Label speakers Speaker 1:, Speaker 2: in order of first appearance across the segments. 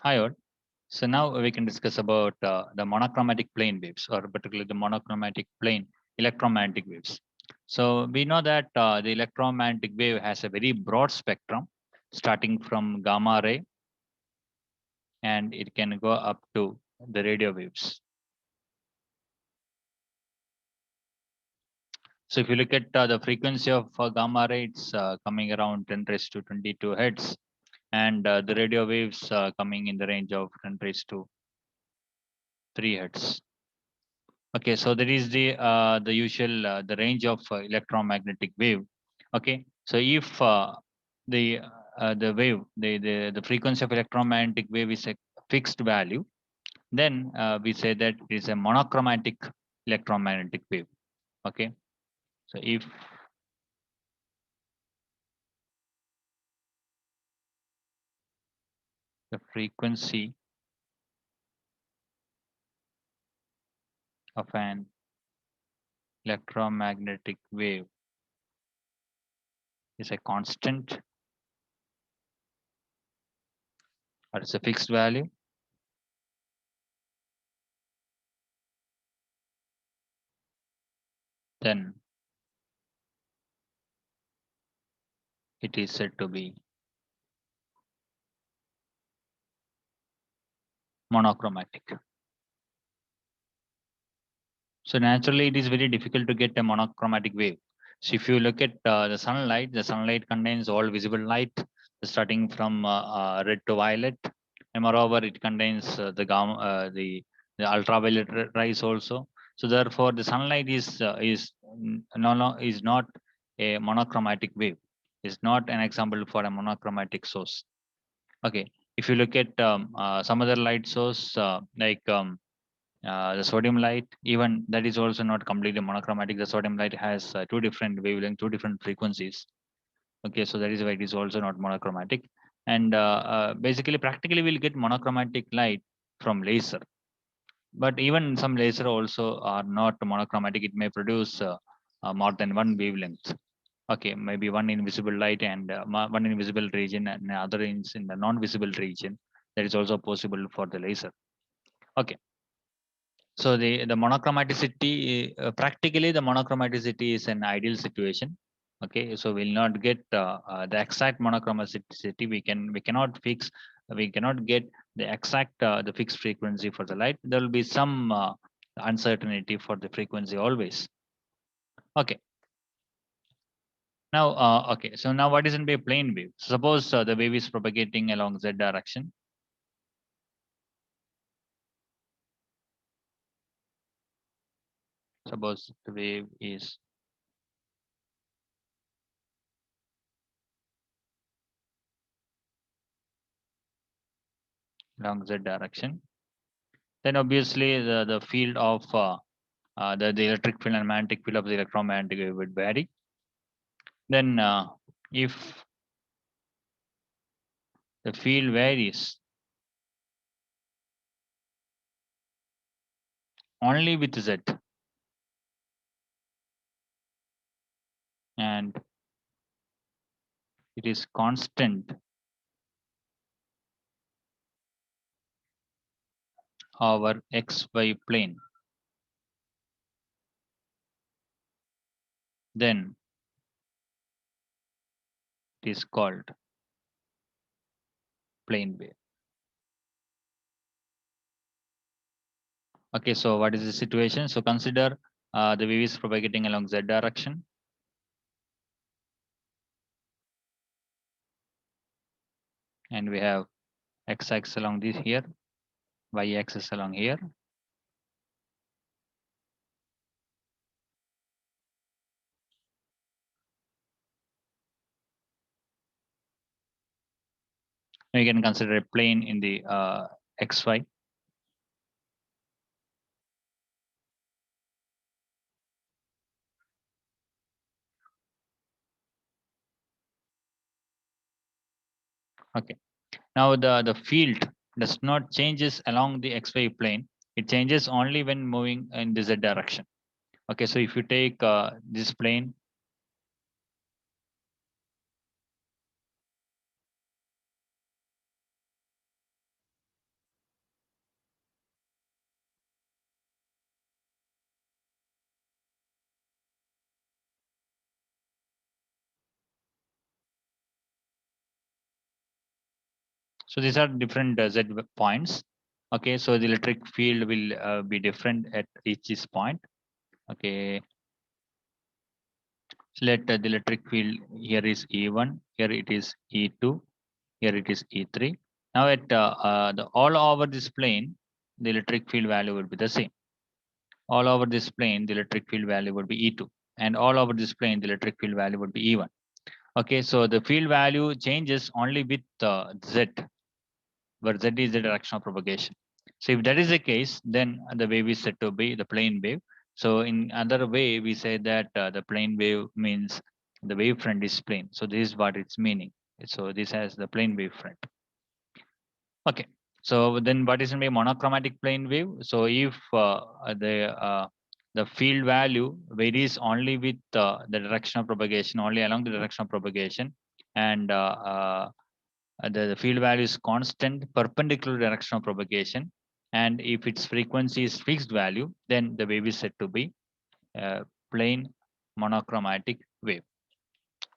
Speaker 1: Hi all. So now we can discuss about the monochromatic plane waves, or particularly the monochromatic plane electromagnetic waves. So we know that the electromagnetic wave has a very broad spectrum, starting from gamma ray, and it can go up to the radio waves. So if you look at the frequency of gamma ray, it's coming around 10 raised to 22 hertz, and the radio waves coming in the range of 10 raised to 3 hertz. Okay, so that is the usual the range of electromagnetic wave. Okay, so if the wave the frequency of electromagnetic wave is a fixed value, then we say that it is a monochromatic electromagnetic wave. Okay, so if the frequency of an electromagnetic wave is a constant, or it's a fixed value, then it is said to be monochromatic. So naturally, it is very difficult to get a monochromatic wave. So if you look at the sunlight contains all visible light, starting from red to violet, and moreover, it contains the ultraviolet rays also. So therefore, the sunlight is not a monochromatic wave. Is not an example for a monochromatic source. Okay, if you look at some other light source the sodium light, even that is also not completely monochromatic. The sodium light has two different wavelengths, two different frequencies. Okay, so that is why it is also not monochromatic. And basically, practically, we'll get monochromatic light from laser. But even some laser also are not monochromatic. It may produce more than one wavelength. Okay, maybe one invisible light and one invisible region, and other is in the non-visible region. That is also possible for the laser. Okay. So the monochromaticity, practically the monochromaticity is an ideal situation. Okay, so we'll not get the exact monochromaticity. We cannot get the exact the fixed frequency for the light. There will be some uncertainty for the frequency always. Okay. Now, okay. So now, what is in a plane wave? Suppose the wave is propagating along z direction. Suppose the wave is along z direction, then obviously the field of the electric field and magnetic field of the electromagnetic wave would vary. Then if the field varies only with z and it is constant over xy plane, then it is called plane wave. Okay, so what is the situation? So consider the wave is propagating along z direction. And we have x-axis along this here, y-axis along here. We can consider a plane in the xy. Okay. Now the field does not changes along the xy plane. It changes only when moving in the z direction. Okay, so if you take this plane, So these are different z points. Okay, so the electric field will be different at each this point. Okay, so let the electric field here is E1, here it is E2, here it is E3. Now at the all over this plane, the electric field value will be the same. All over this plane, the electric field value would be E2, and all over this plane, the electric field value would be E1. Okay, so the field value changes only with z, where z is the direction of propagation. So if that is the case, then the wave is said to be the plane wave. So in other way, we say that the plane wave means the wave front is plane. So this is what it's meaning. So this has the plane wave front. Okay. So then what is going to be a monochromatic plane wave? So if the field value varies only with the direction of propagation, only along the direction of propagation, and the field value is constant perpendicular direction of propagation, and if its frequency is fixed value, then the wave is said to be plane monochromatic wave.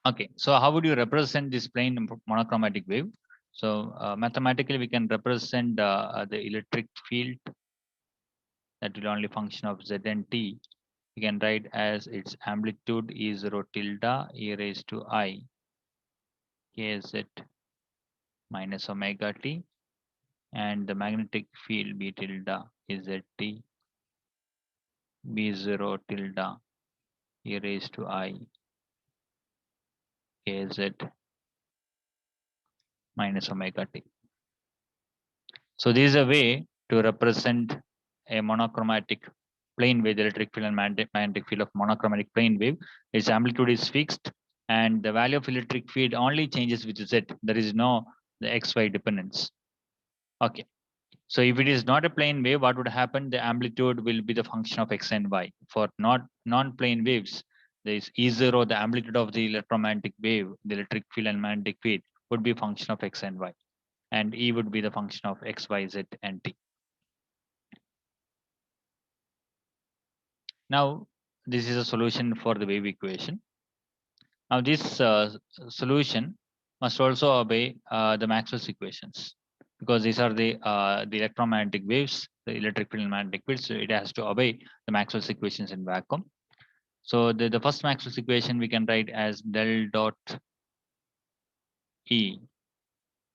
Speaker 1: Okay, so how would you represent this plane monochromatic wave? So mathematically, we can represent the electric field that will only function of z and t. We can write as its amplitude is 0 tilde e raised to I kz minus omega t, and the magnetic field b tilde is z t b0 tilde e raised to I kz minus omega t. So this is a way to represent a monochromatic plane wave, the electric field and magnetic field of monochromatic plane wave. Its amplitude is fixed, and the value of electric field only changes with z. There is no the xy dependence. Okay. So if it is not a plane wave, what would happen? The amplitude will be the function of x and y. For not non-plane waves, there is E0, the amplitude of the electromagnetic wave, the electric field and magnetic field would be a function of x and y, and E would be the function of x, y, z, and t. Now, this is a solution for the wave equation. Now, this solution must also obey the Maxwell's equations, because these are the electromagnetic waves, the electric field and magnetic field. So it has to obey the Maxwell's equations in vacuum. So the first Maxwell's equation we can write as del dot E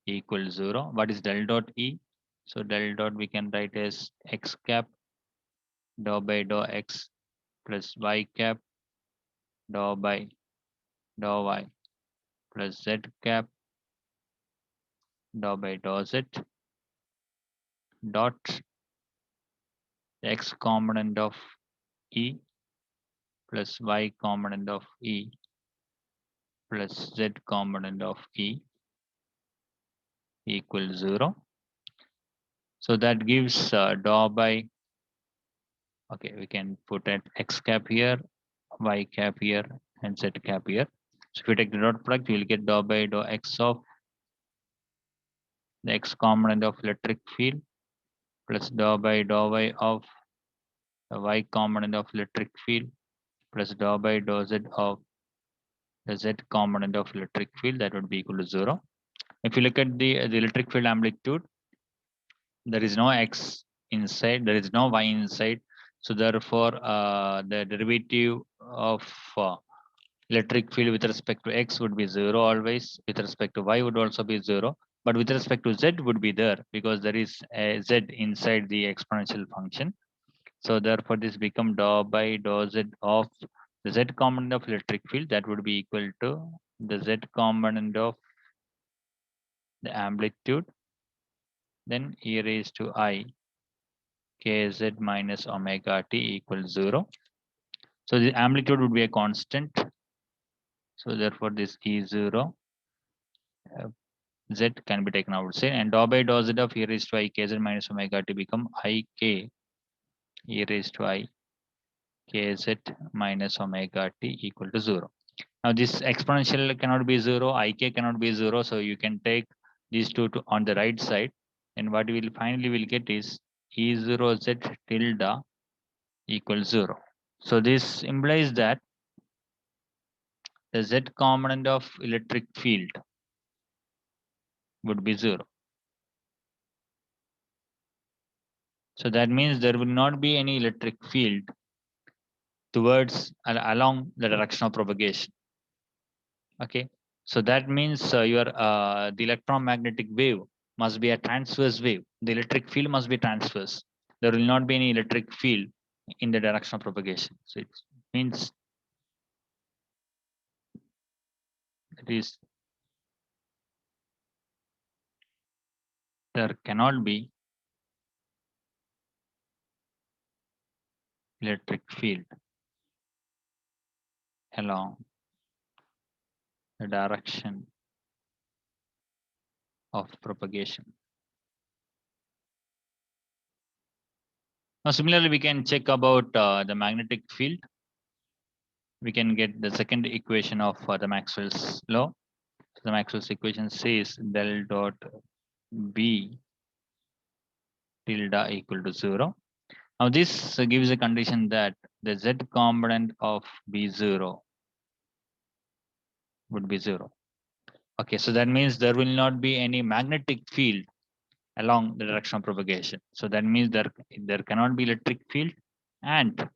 Speaker 1: equals 0. What is del dot E? So del dot we can write as x cap dou by dou x plus y cap dou by dou y plus z cap dou by dou z dot the x component of E plus y component of E plus z component of E equals 0. So that gives dou by, okay, we can put at x cap here, y cap here, and z cap here. So if you take the dot product, you will get dou by dou x of the x component of electric field plus dou by dou y of the y component of electric field plus dou by dou z of the z component of electric field, that would be equal to 0. If you look at the electric field amplitude, there is no x inside, there is no y inside. So therefore, the derivative of electric field with respect to x would be 0 always. With respect to y would also be 0. But with respect to z would be there, because there is a z inside the exponential function. So therefore, this become dou by dou z of the z component of electric field, that would be equal to the z component of the amplitude, then e raised to I kz minus omega t equals 0. So the amplitude would be a constant. So therefore, this E0 z can be taken outside, and dou by dou z of e raised to I kz minus omega t become I k e raised to I kz minus omega t equal to 0. Now this exponential cannot be 0, ik cannot be 0, so you can take these two to on the right side, and what we will finally will get is E0z tilde equals 0. So this implies that the z component of electric field would be 0. So that means there will not be any electric field towards along the direction of propagation. Okay, so that means your the electromagnetic wave must be a transverse wave. The electric field must be transverse. There will not be any electric field in the direction of propagation. So it means it is there cannot be electric field along the direction of propagation. Now, similarly, we can check about the magnetic field. We can get the second equation of the Maxwell's law. So the Maxwell's equation says del dot B tilde equal to 0. Now, this gives a condition that the Z component of B0 would be 0. Okay, so that means there will not be any magnetic field along the direction of propagation. So that means there cannot be electric field and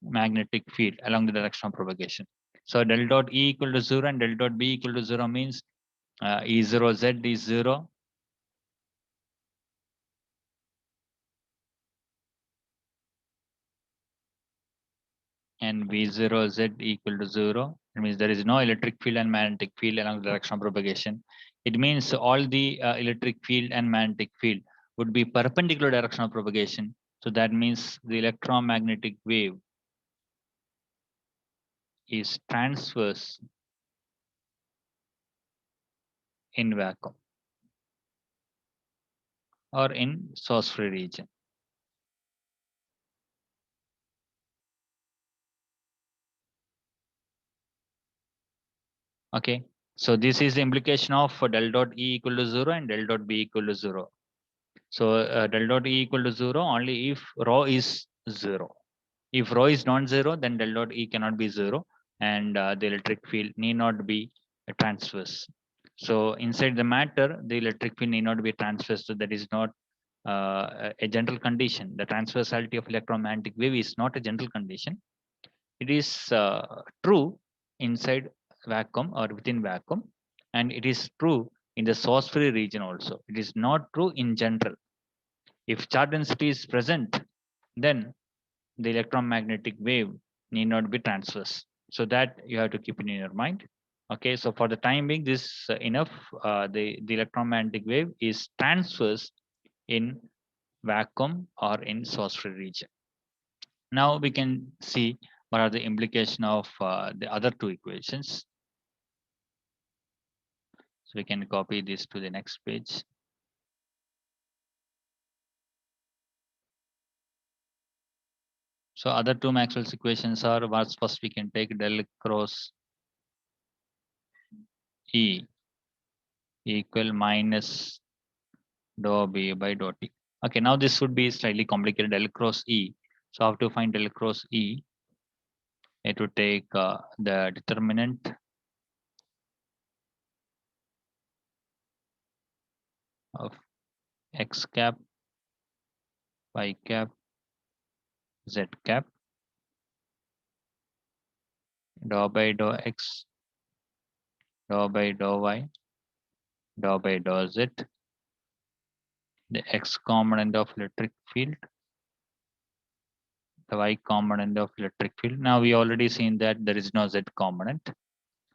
Speaker 1: magnetic field along the direction of propagation. So del dot E equal to 0 and del dot B equal to 0 means E0Z is 0. And V0Z equal to 0. It means there is no electric field and magnetic field along the direction of propagation. It means all the electric field and magnetic field would be perpendicular direction of propagation. So that means the electromagnetic wave is transverse in vacuum or in source free region. Okay, so this is the implication of del dot E equal to 0 and del dot B equal to 0. So del dot E equal to 0 only if rho is 0. If rho is non-zero, then del dot E cannot be 0 and the electric field need not be transverse. So inside the matter, the electric field need not be transverse. So that is not a general condition. The transversality of electromagnetic wave is not a general condition. It is true inside vacuum or within vacuum, and it is true in the source free region also. It is not true in general. If charge density is present, then the electromagnetic wave need not be transverse. So that you have to keep it in your mind. Okay, so for the time being, this enough. The electromagnetic wave is transverse in vacuum or in source free region. Now we can see what are the implication of the other two equations. So we can copy this to the next page. So other two Maxwell's equations are, what's first we can take del cross E equal minus dou B by dou T. Okay, now this would be slightly complicated, del cross E. So how to find del cross E? I have to take the determinant of x cap, y cap, z cap, dou by dou x, dou by dou y, dou by dou z, the x component of electric field, the y component of electric field. Now we already seen that there is no z component.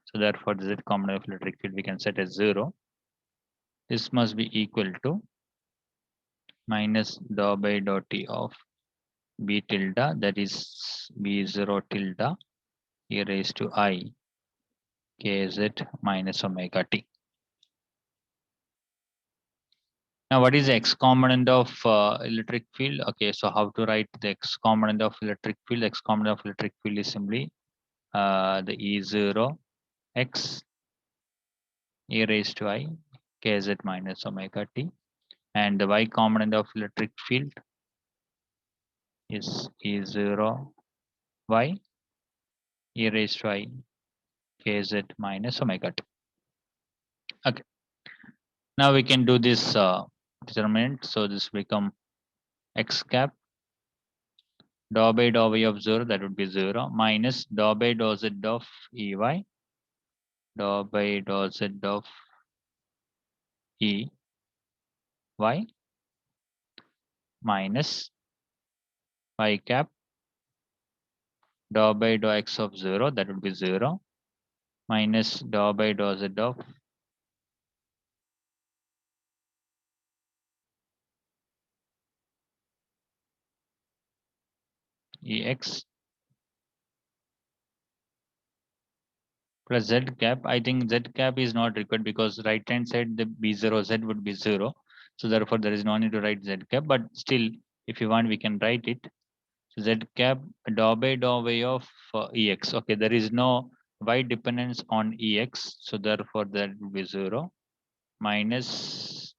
Speaker 1: So therefore the z component of electric field we can set as 0. This must be equal to minus dou by dou t of b tilde, that is b0 tilde e raised to I kz minus omega t. Now what is the x component of electric field? Okay, so how to write the x component of electric field? X component of electric field is simply the E0 x e raised to I kz minus omega t, and the y component of electric field is E0 y e raised to I kz minus omega t. Okay. Now we can do this determinant. So this become x cap dou by dou y of 0, that would be 0, minus dou by dou z of ey, dou by dou z of ey, minus y cap dou by dou x of 0, that would be 0, minus dou by dou z of ex plus z cap. I think z cap is not required because right hand side the b0 z would be 0. So therefore there is no need to write z cap, but still if you want we can write it. So z cap dou by dou y of ex. Okay, there is no y dependence on ex. So therefore that would be 0 minus,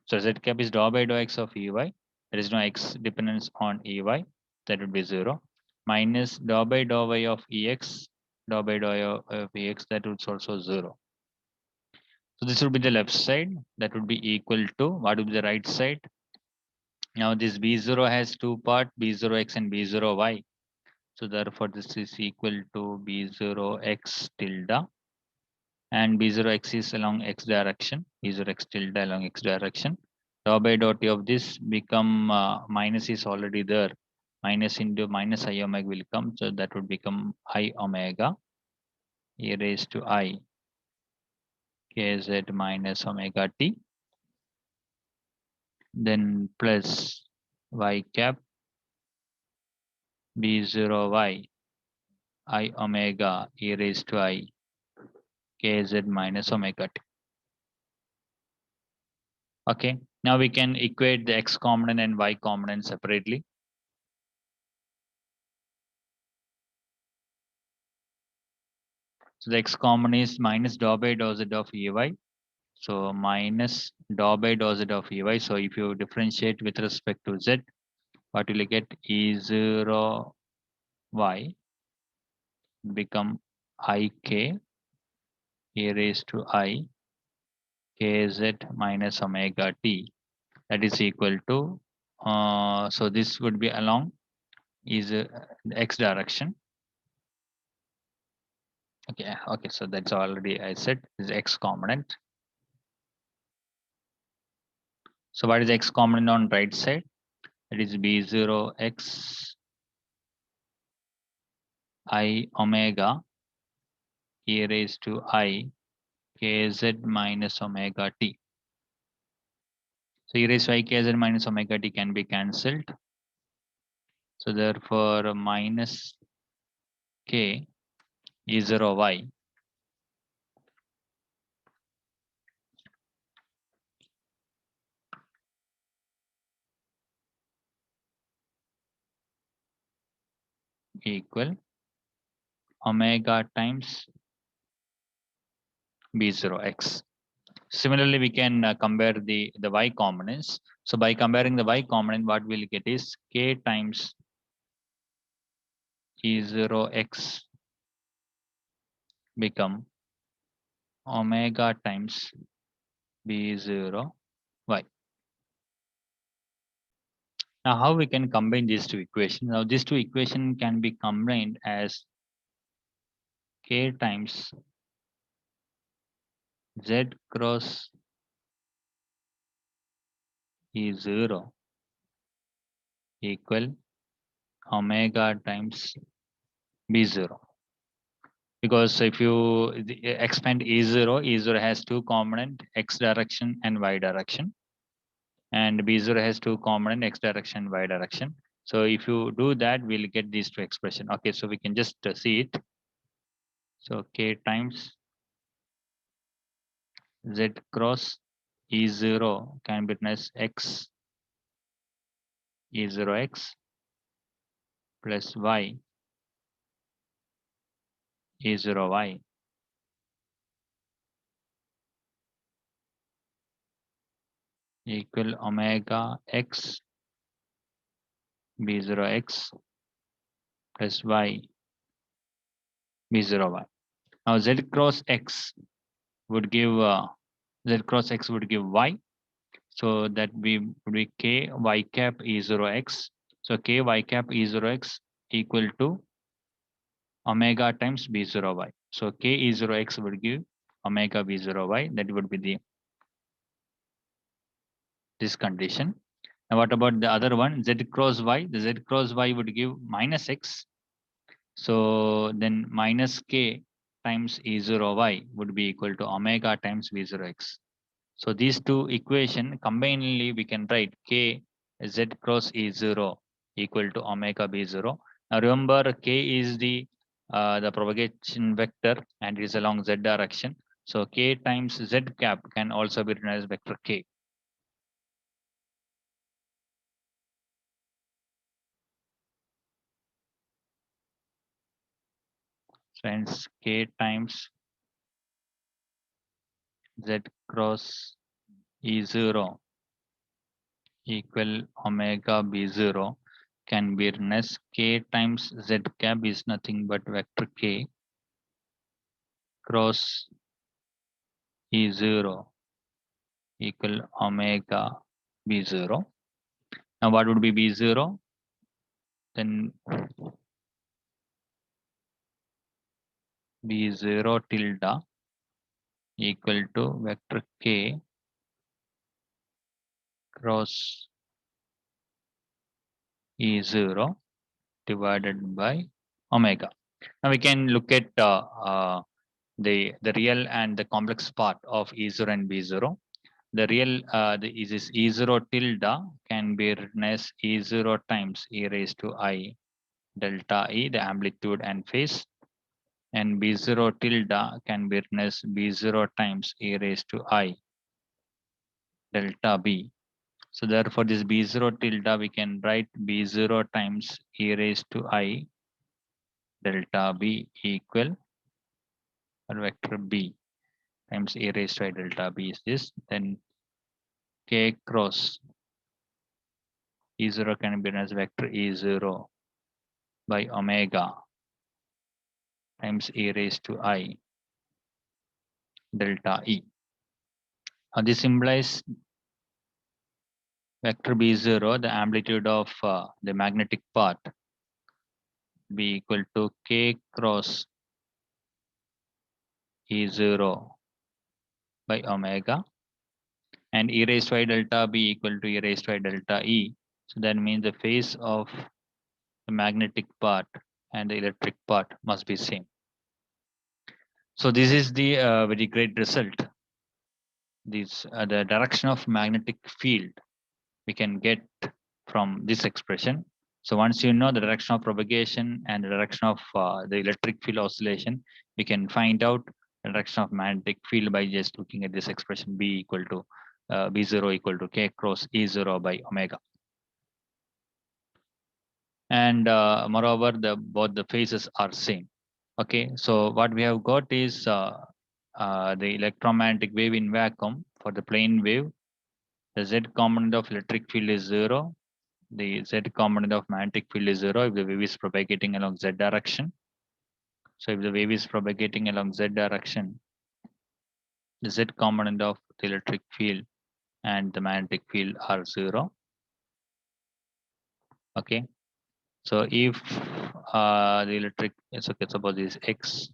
Speaker 1: so z cap is dou by dou x of ey. There is no x dependence on ey. That would be 0 minus dou by dou y of ex, dou by dou y of ex, that would also 0. So this would be the left side. That would be equal to, what would be the right side? Now this b0 has two part, b0x and b0y. So therefore this is equal to b0x tilde, and b0x is along x direction, b0x tilde along x direction. Dou by dou t of this become minus is already there. Minus into minus I omega will come. So that would become I omega e raised to I kz minus omega t. Then plus y cap b0y I omega e raised to I kz minus omega t. Okay, now we can equate the x component and y component separately. So the x component is minus dou by dou z of ey. So minus dou by dou z of ey. So if you differentiate with respect to z, what will you get? E0 y become ik e raised to I kz minus omega t. That is equal to, so this would be along is the x direction. Okay, so that's already I said is x component. So what is x component on right side? That is b0 x I omega e raised to I kz minus omega t. So e raised to I kz minus omega t can be cancelled. So therefore minus k E0 y equal omega times b0 x. Similarly, we can compare the y components. So by comparing the y component, what we'll get is k times E0 x become omega times b0 y. Now, how we can combine these two equations? Now, these two equations can be combined as k times z cross E0 equal omega times b0. Because if you expand E0, E0 has two component, x direction and y direction. And B0 has two component, x direction, y direction. So if you do that, we'll get these two expression. Okay, so we can just see it. So k times z cross E0 can be written as x E0x plus y E0y equal omega x B0x plus y B0y. Now z cross x, would give z cross x would give y. So that would be k y cap e0 x. So k y cap e0 x equal to omega times b0 y. So k e0 x would give omega b0 y. That would be this condition. Now what about the other one, z cross y? The z cross y would give minus x. So then minus k times e0 y would be equal to omega times v0 x. So these two equation combinedly we can write k z cross e0 equal to omega b0. Now remember k is the propagation vector and it is along z direction. So k times z cap can also be written as vector k. So hence k times z cross e0 equal omega b0 can be written as k times z cap is nothing but vector k cross e0 equal omega b0. Now what would be b0? Then b0 tilde equal to vector k cross e0 divided by omega. Now we can look at the real and the complex part of e0 and b0. The real is this e0 tilde can be written as e0 times e raised to I delta e, the amplitude and phase, and b0 tilde can be written as b0 times e raised to I delta b. So therefore this b0 tilde we can write b0 times e raised to I delta b equal vector b times e raised to I delta b is this. Then k cross e0 can be written as vector e0 by omega times e raised to I delta e. This implies vector b0, the amplitude of the magnetic part, be equal to k cross e0 by omega, and e raised to I delta b equal to e raised to I delta e. So that means the phase of the magnetic part and the electric part must be same. So this is the very great result. This the direction of magnetic field we can get from this expression. So once you know the direction of propagation and the direction of the electric field oscillation, we can find out the direction of magnetic field by just looking at this expression b equal to b0 equal to k cross e0 by omega. And moreover, both the phases are same. Okay, so what we have got is the electromagnetic wave in vacuum for the plane wave. The z component of electric field is 0. The z component of magnetic field is 0 if the wave is propagating along z direction. So if the wave is propagating along z direction, the z component of the electric field and the magnetic field are 0. Okay, so if the electric, it's okay, suppose is x,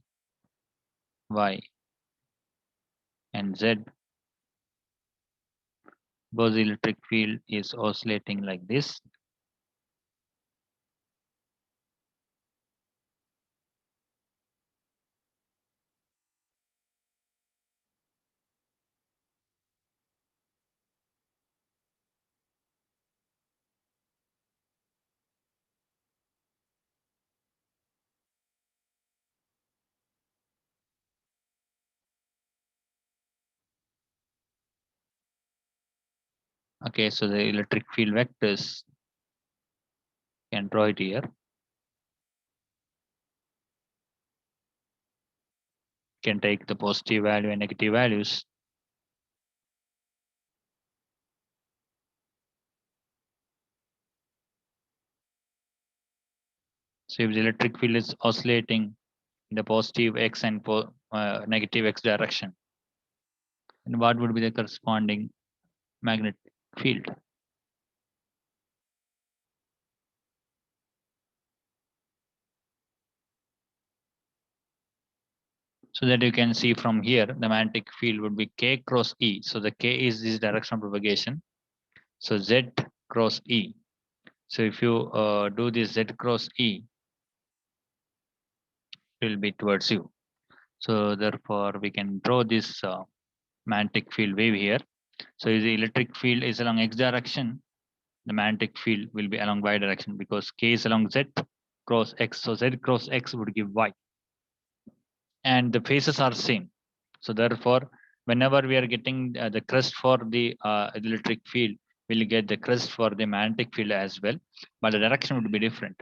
Speaker 1: y, and z, both the electric field is oscillating like this. Okay, so the electric field vectors can draw it here. Can take the positive value and negative values. So if the electric field is oscillating in the positive x and negative x direction, And what would be the corresponding magnetic field? So that you can see from here, the magnetic field would be K cross E. So the K is this direction of propagation. So Z cross E. So if you do this Z cross E, it will be towards you. So therefore, we can draw this magnetic field wave here. So if the electric field is along x direction, the magnetic field will be along y direction because K is along Z cross X. So Z cross X would give Y. And the phases are same. So therefore, whenever we are getting the crest for the electric field, we'll get the crest for the magnetic field as well, but the direction would be different.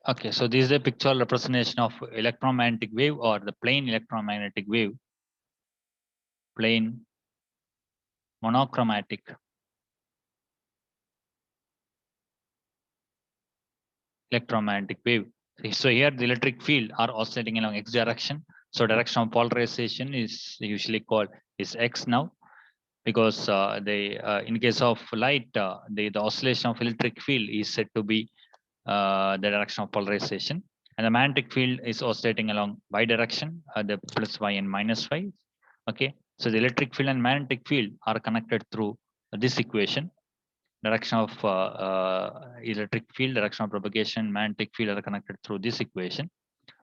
Speaker 1: Okay, so this is a pictorial representation of electromagnetic wave or the plane electromagnetic wave, plane monochromatic electromagnetic wave. So here the electric field are oscillating along x direction. So direction of polarization is usually called is x now, because in case of light, the oscillation of electric field is said to be the direction of polarization, and the magnetic field is oscillating along y direction, the plus y and minus y. Okay, so the electric field and magnetic field are connected through this equation. Direction of electric field, direction of propagation, magnetic field are connected through this equation.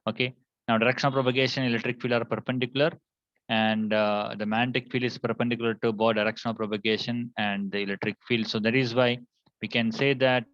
Speaker 1: Okay, now direction of propagation, electric field are perpendicular, and the magnetic field is perpendicular to both direction of propagation and the electric field. So that is why we can say that